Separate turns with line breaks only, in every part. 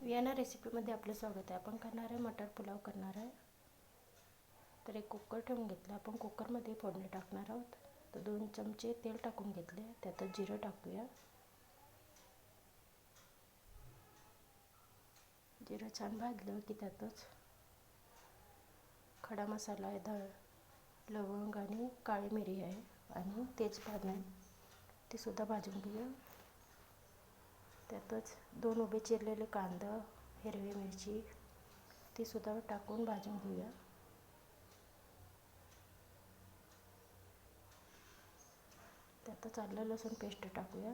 Vienna रेसिपीमध्ये आपलं स्वागत आहे. आपण करणार आहे मटर पुलाव करणार आहे. तर एक कुकर ठेवून घेतला. आपण कुकरमध्ये फोडणी टाकणार आहोत. तर 2 चमचे तेल टाकून घेतले. त्यातच जिरं टाकूया. जिरं छान भाजलं की त्यातच खडा मसाला आहे, लवंग आणि काळी मिरी आहे आणि तेजपान आहे, ते सुद्धा भाजून घेऊया. त्यातच 2 उभे चिरलेले कांदा, हिरवी मिरची ती सुद्धा टाकून भाजून घेऊया. त्यातच आलं लसूण पेस्ट टाकूया.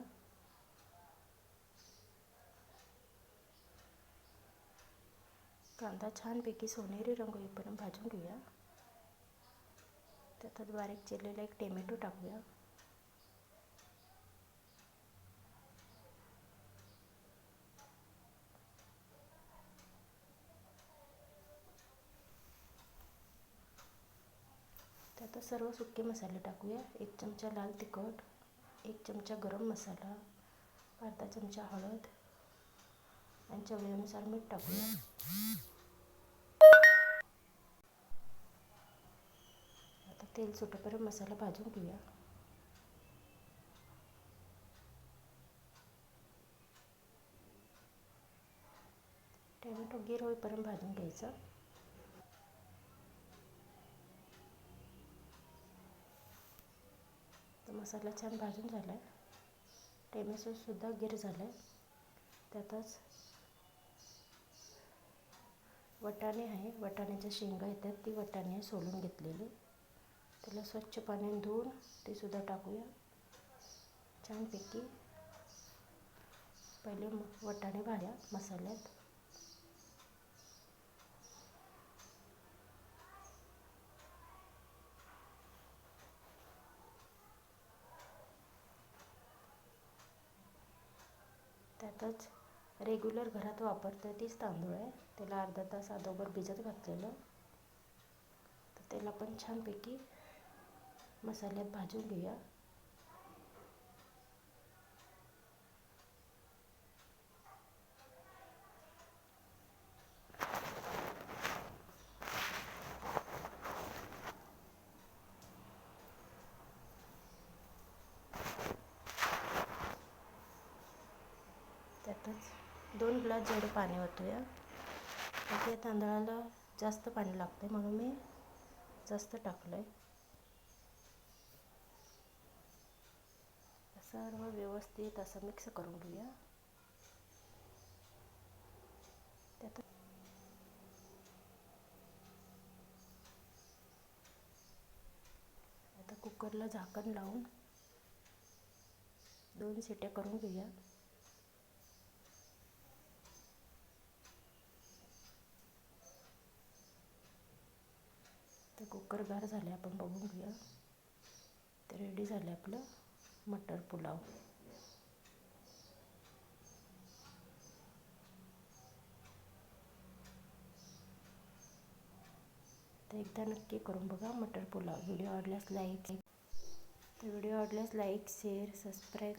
कांदा छानपैकी सोनेरी रंग येईपर्यंत भाजून घेऊया. त्यातच बारीक चिरलेला एक टोमॅटो टाकूया. त्यातच सर्व सुके मसाले टाकूया. 1 चमचा लाल तिखट, 1 चमचा गरम मसाला, अर्धा चमचा हळद आणि चवीनुसार मीठ टाकूया. आता तेल सुटेपर्यंत मसाला भाजून घेऊया. टोमॅटो गिर होईपर्यंत भाजून घ्यायचा. तर मसाला छान भाजून झाला आहे. टोमॅटो सुद्धा गिर झाला आहे. त्यातच वाटाणे आहे, वाटाण्याच्या शेंगा येतात, ती वाटाणे सोलून घेतलेली. त्याला स्वच्छ पाण्याने धुवून ते सुद्धा टाकूया. छानपैकी पहिले वाटाणे भाज्या मसाल्यात. त्यातच रेग्युलर घरात वापरते तीच तांदूळ आहे, त्याला अर्धा तास अगोदर भिजत घातलेलं. तर त्याला पण छानपैकी मसाल्यात भाजून घेऊया. त्यातच 2 ग्लास जेवढं पाणी ओतूया. त्या तांदळाला जास्त पाणी लागते म्हणून मी जास्त टाकलं आहे. सर्व व्यवस्थित असं मिक्स करून घेऊया. त्यात आता कुकरला झाकण लावून 2 शिट्या करून घेऊया. तर कुकर गार झाले, आपण बघून घेऊया. तर रेडी झालं आपलं मटर पुलाव. तर एकदा नक्की करून बघा मटर पुलाव. व्हिडिओ आवडल्यास लाईक शेअर सबस्क्राईब